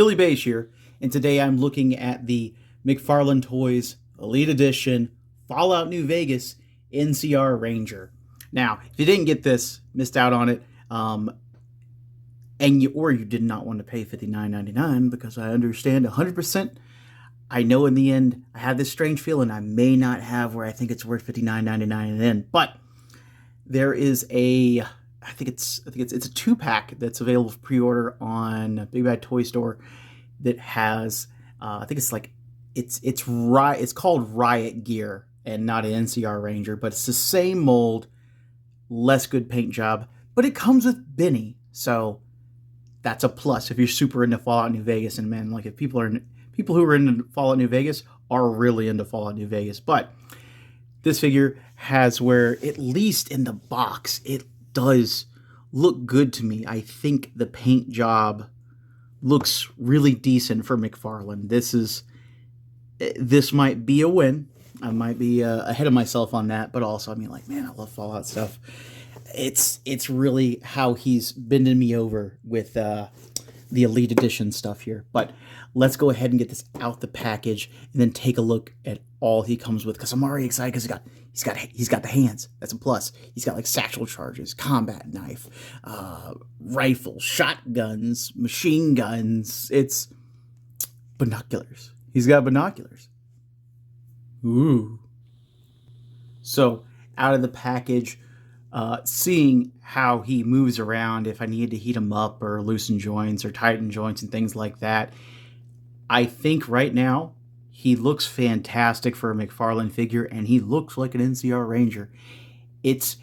Billy Beige here, and today I'm looking at the McFarlane Toys Elite Edition Fallout New Vegas NCR Ranger. Now, if you didn't get this, missed out on it, or you did not want to pay $59.99, because I understand 100%. I know in the end I have this strange feeling I may not have where I think it's worth $59.99 in the end, but there is a I think it's a 2-pack that's available for pre-order on Big Bad Toy Store that has I think it's called Riot Gear and not an NCR Ranger, but it's the same mold, less good paint job, but it comes with Benny, so that's a plus if you're super into Fallout New Vegas. And man, like, if people who are into Fallout New Vegas are really into Fallout New Vegas. But this figure has where, at least in the box, it does look good to me. I think the paint job looks really decent for McFarlane. This might be a win. I might be ahead of myself on that, but also, I mean, like, man, I love Fallout stuff. It's really how he's bending me over with the Elite Edition stuff here. But let's go ahead and get this out the package and then take a look at all he comes with, because I'm already excited because he's got the hands. That's a plus. He's got like satchel charges, combat knife, rifle, shotguns, machine guns. It's binoculars. He's got binoculars. Ooh. So out of the package, seeing how he moves around, if I need to heat him up or loosen joints or tighten joints and things like that, I think right now he looks fantastic for a McFarlane figure, and he looks like an NCR Ranger. It's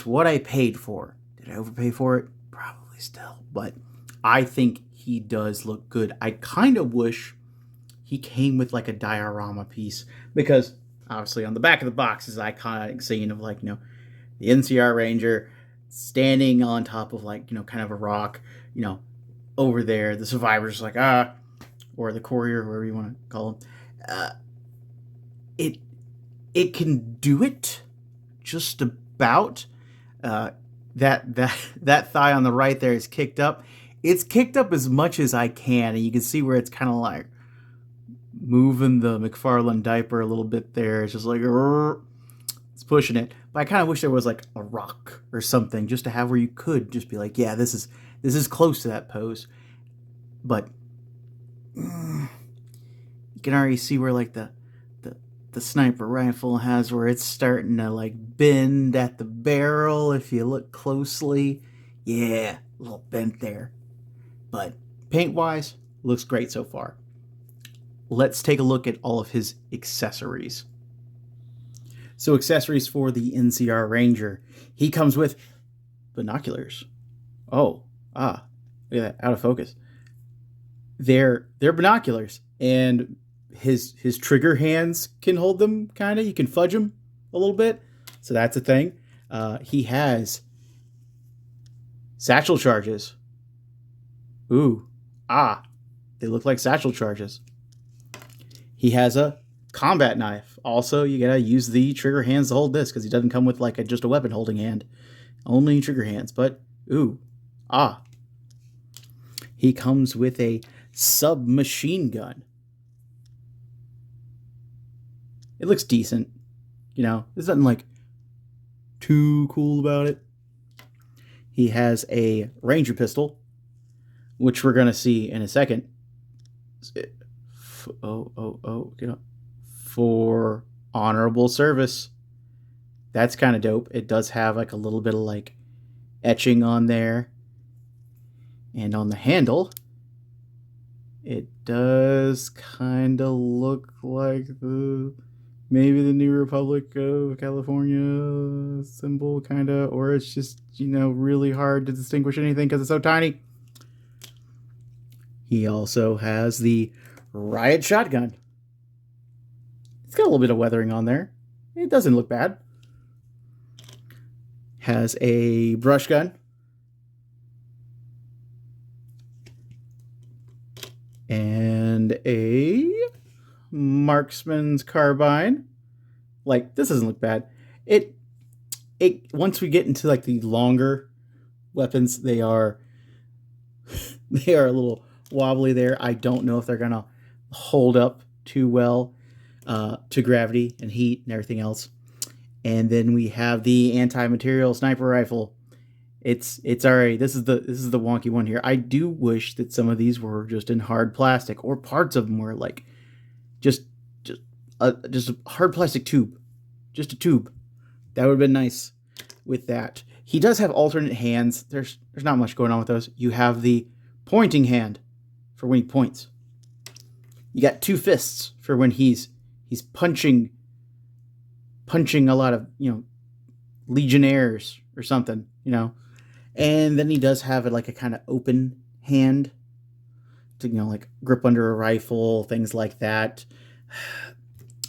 what I paid for. Did I overpay for it? Probably still, but I think he does look good. I kind of wish he came with like a diorama piece, because obviously on the back of the box is an iconic scene of, like, the NCR Ranger standing on top of, like, kind of a rock, over there. The survivors like, or the courier, whatever you want to call him. It can do it just about. That thigh on the right there is kicked up. It's kicked up as much as I can, and you can see where it's kind of like moving the McFarlane diaper a little bit there. It's just like, it's pushing it. But I kind of wish there was like a rock or something just to have where you could just be like, yeah, this is close to that pose. But you can already see where, like, the sniper rifle has where it's starting to, like, bend at the barrel if you look closely. Yeah, a little bent there. But paint-wise, looks great so far. Let's take a look at all of his accessories. So accessories for the NCR Ranger. He comes with binoculars. Look at that, out of focus. They're binoculars, and his trigger hands can hold them, kind of. You can fudge them a little bit, so that's a thing. He has satchel charges. They look like satchel charges. He has a combat knife. Also, you gotta use the trigger hands to hold this, because he doesn't come with like just a weapon holding hand, only trigger hands. But he comes with a submachine gun. It looks decent. There's nothing like too cool about it. He has a Ranger pistol, which we're gonna see in a second. For honorable service. That's kind of dope. It does have like a little bit of like etching on there. And on the handle, it does kind of look like maybe the New Republic of California symbol, kind of, or it's just, really hard to distinguish anything because it's so tiny. He also has the Riot shotgun. It's got a little bit of weathering on there. It doesn't look bad. Has a brush gun. And a marksman's carbine. Like, this doesn't look bad. It once we get into like the longer weapons, they are a little wobbly there. I don't know if they're going to hold up too well to gravity and heat and everything else. And then we have the anti-material sniper rifle. It's all right. This is the wonky one here. I do wish that some of these were just in hard plastic, or parts of them were like just a hard plastic tube, just a tube. That would have been nice with that. He does have alternate hands. There's not much going on with those. You have the pointing hand for when he points. You got two fists for when he's punching a lot of, legionnaires or something, And then he does have a kind of open hand to, like grip under a rifle, things like that.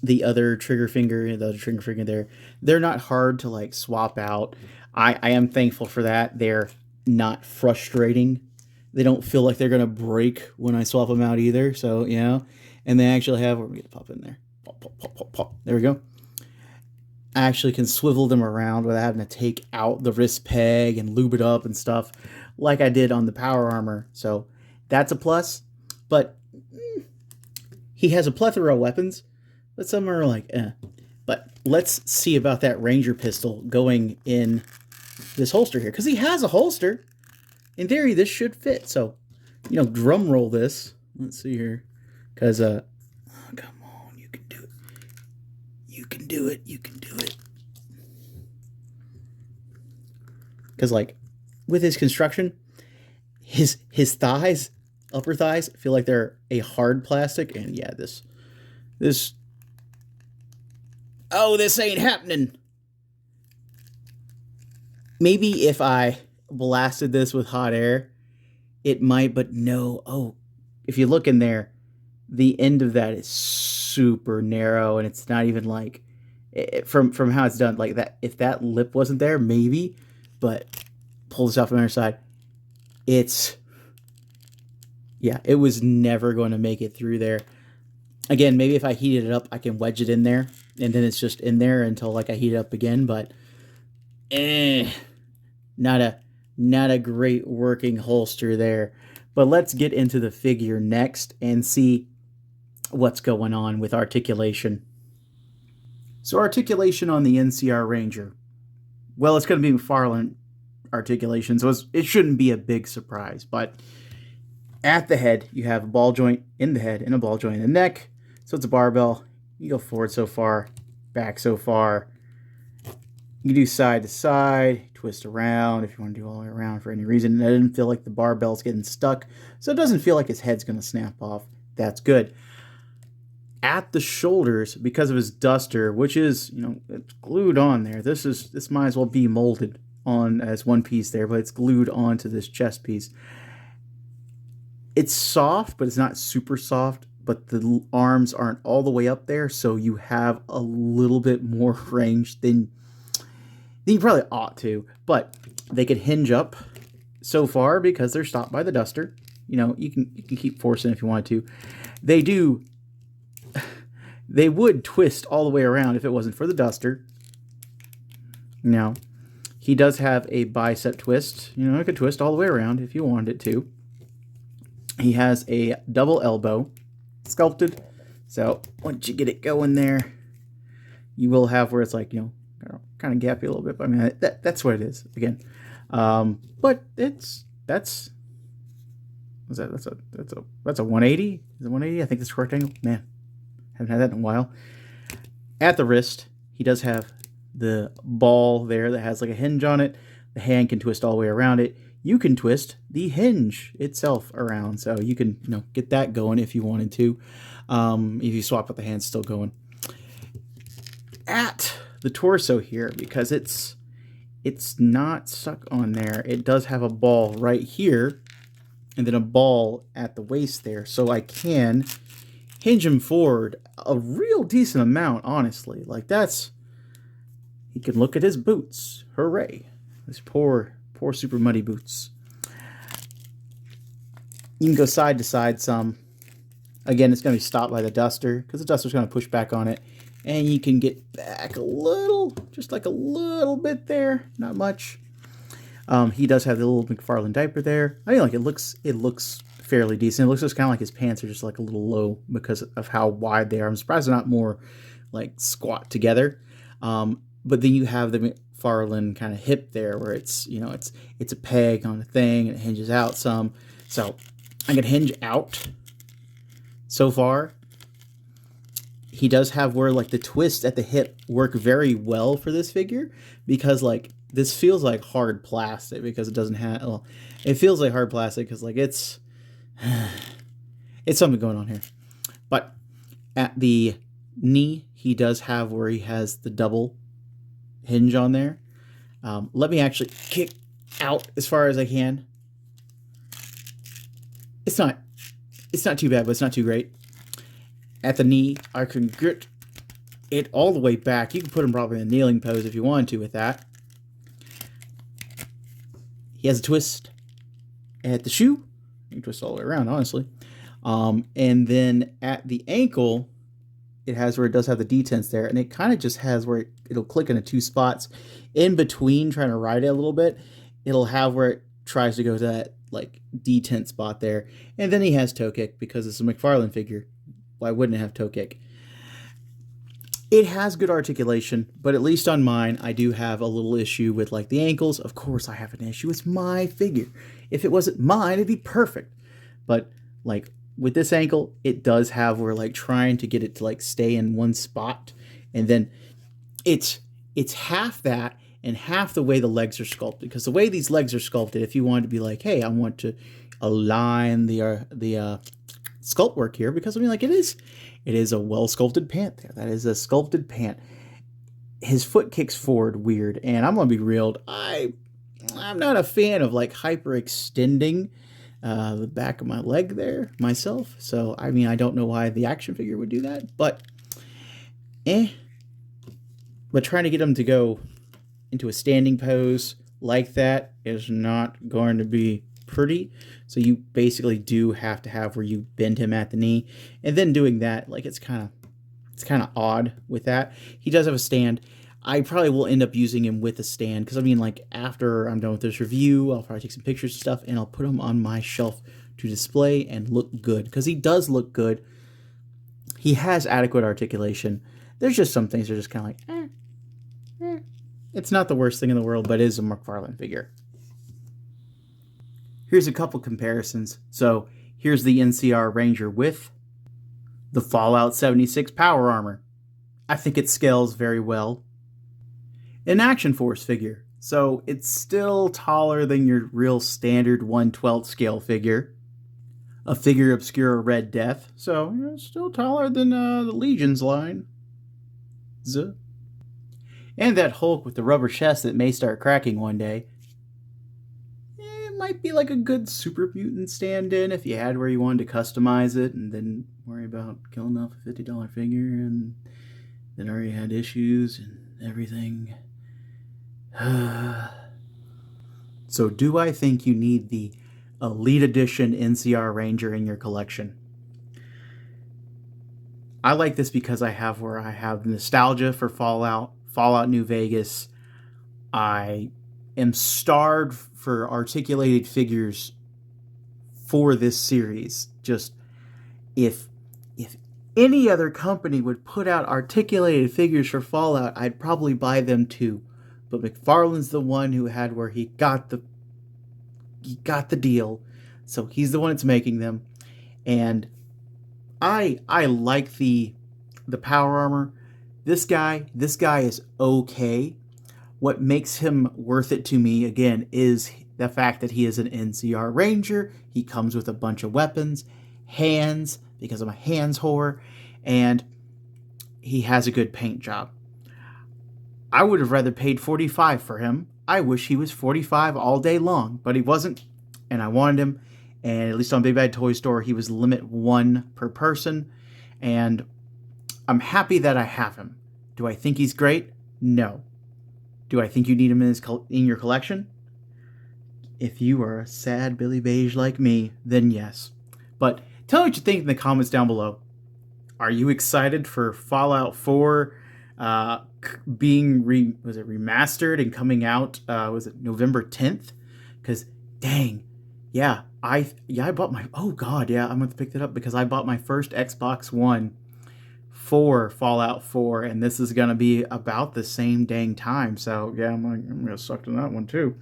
The other trigger finger there, they're not hard to like swap out. I am thankful for that. They're not frustrating. They don't feel like they're gonna break when I swap them out either. So and they actually have, we're gonna pop in there. Pop, pop, pop, pop, pop. There we go. I actually can swivel them around without having to take out the wrist peg and lube it up and stuff like I did on the power armor. So that's a plus. But he has a plethora of weapons, but some are like, eh. But let's see about that Ranger pistol going in this holster here. Because he has a holster. In theory, this should fit. So, drum roll this. Let's see here. Because, oh, come on. You can do it. You can do it. You can do it. Because, like, with his construction, his thighs, upper thighs, feel like they're a hard plastic. And, yeah, this... Oh, this ain't happening. Maybe if I blasted this with hot air, it might, but no. Oh, if you look in there, the end of that is super narrow, and it's not even like, from how it's done, like that. If that lip wasn't there, maybe, but pull this off on the other side. It was never going to make it through there. Again, maybe if I heated it up, I can wedge it in there, and then it's just in there until like I heat it up again. But, not a great working holster there. But let's get into the figure next and see what's going on with articulation. So articulation on the NCR Ranger. Well, it's going to be McFarlane articulation, so it shouldn't be a big surprise. But at the head, you have a ball joint in the head and a ball joint in the neck. So it's a barbell. You go forward so far, back so far. You do side to side, twist around if you want to do all the way around for any reason. And I didn't feel like the barbell's getting stuck, so it doesn't feel like his head's going to snap off. That's good. At the shoulders, because of his duster, which is, it's glued on there. This might as well be molded on as one piece there, but it's glued onto this chest piece. It's soft, but it's not super soft. But the arms aren't all the way up there, so you have a little bit more range than you probably ought to. But they could hinge up so far because they're stopped by the duster. You can keep forcing if you want to. They would twist all the way around if it wasn't for the duster. Now, he does have a bicep twist. It could twist all the way around if you wanted it to. He has a double elbow sculpted, so once you get it going there, you will have where it's like, kind of gappy a little bit, but I mean, that's what it is again. But that's a 180. Is it 180? I think that's correct angle. Man, haven't had that in a while. At the wrist, he does have the ball there that has like a hinge on it. The hand can twist all the way around it. You can twist the hinge itself around, so you can get that going if you wanted to. If you swap with the hand still going. At the torso here, because it's not stuck on there, it does have a ball right here, and then a ball at the waist there, so I can hinge him forward a real decent amount, honestly. Like he can look at his boots. Hooray! This poor super muddy boots. You can go side to side some. Again, it's going to be stopped by the duster because the duster's going to push back on it. And you can get back a little, just like a little bit there. Not much. He does have the little McFarlane diaper there. I mean, like it looks fairly decent. It looks just kind of like his pants are just like a little low because of how wide they are. I'm surprised they're not more like squat together. But then you have the McFarlane kind of hip there, where it's it's a peg on a thing and it hinges out some. So I can hinge out. So far, he does have where like the twists at the hip work very well for this figure, because like this feels like hard plastic because it doesn't have. Well, it feels like hard plastic because like it's something going on here. But at the knee, he does have where he has the double hinge on there. Let me actually kick out as far as I can. It's not too bad, but it's not too great. At the knee, I can get it all the way back. You can put him probably in a kneeling pose if you wanted to with that. He has a twist at the shoe. You can twist all the way around, honestly. And then at the ankle, it has where it does have the detents there, and it kind of just has where it'll click into two spots in between trying to ride it a little bit. It'll have where it tries to go to that like detent spot there. And then he has toe kick because it's a McFarlane figure. Why wouldn't it have toe kick? It has good articulation, but at least on mine, I do have a little issue with like the ankles. Of course I have an issue. It's my figure. If it wasn't mine, it'd be perfect. But like with this ankle, it does have where like trying to get it to like stay in one spot. And then it's half that and half the way the legs are sculpted. Because the way these legs are sculpted, if you wanted to be like, hey, I want to align the sculpt work here, because I mean, like it is a well sculpted pant there. That is a sculpted pant. His foot kicks forward weird, and I'm gonna be real. I'm not a fan of like hyperextending the back of my leg there myself. So I mean, I don't know why the action figure would do that, but But trying to get him to go into a standing pose like that is not going to be pretty. So you basically do have to have where you bend him at the knee, and then doing that, like it's kind of odd with that. He does have a stand. I probably will end up using him with a stand, because I mean, like after I'm done with this review, I'll probably take some pictures and stuff, and I'll put him on my shelf to display and look good, because he does look good. He has adequate articulation. There's just some things that are just kind of like, It's not the worst thing in the world, but it is a McFarlane figure. Here's a couple comparisons. So here's the NCR Ranger with the Fallout 76 power armor. I think it scales very well. An Action Force figure. So it's still taller than your real standard 1/12 scale figure. A Figure Obscura Red Death. So still taller than the Legion's line. Zuh. And that Hulk with the rubber chest that may start cracking one day. It might be like a good super mutant stand-in if you had where you wanted to customize it and then worry about killing off a $50 figure and then already had issues and everything. So do I think you need the Elite Edition NCR Ranger in your collection? I like this because I have nostalgia for Fallout New Vegas. I am starved for articulated figures for this series. Just if any other company would put out articulated figures for Fallout, I'd probably buy them too. But McFarlane's the one who had where he got the deal. So he's the one that's making them. And I like the power armor. This guy is okay. What makes him worth it to me, again, is the fact that he is an NCR Ranger. He comes with a bunch of weapons, hands, because I'm a hands whore, and he has a good paint job. I would have rather paid $45 for him. I wish he was $45 all day long, but he wasn't, and I wanted him. And at least on Big Bad Toy Store, he was limit 1 per person, and I'm happy that I have him. Do I think he's great? No. Do I think you need him in your collection? If you are a sad Billy Beige like me, then yes. But tell me what you think in the comments down below. Are you excited for Fallout 4 being remastered and coming out? Was it November 10th? Because dang, yeah, I bought my, oh god, yeah, I'm gonna pick that up because I bought my first Xbox One for Fallout 4, and this is gonna be about the same dang time. So yeah, I'm gonna suck to that one too.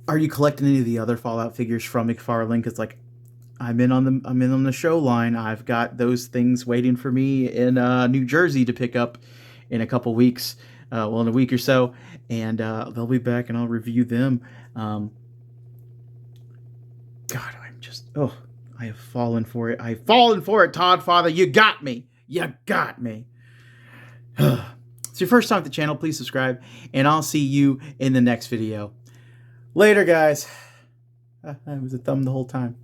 Are you collecting any of the other Fallout figures from McFarlane? Because like I'm in on the show line. I've got those things waiting for me in New Jersey to pick up in a couple weeks. Well, in a week or so, and they'll be back, and I'll review them. God, I'm just I have fallen for it. I've fallen for it, Todd Father. You got me. You got me. It's your first time at the channel, please subscribe, and I'll see you in the next video. Later, guys. I was a thumb the whole time.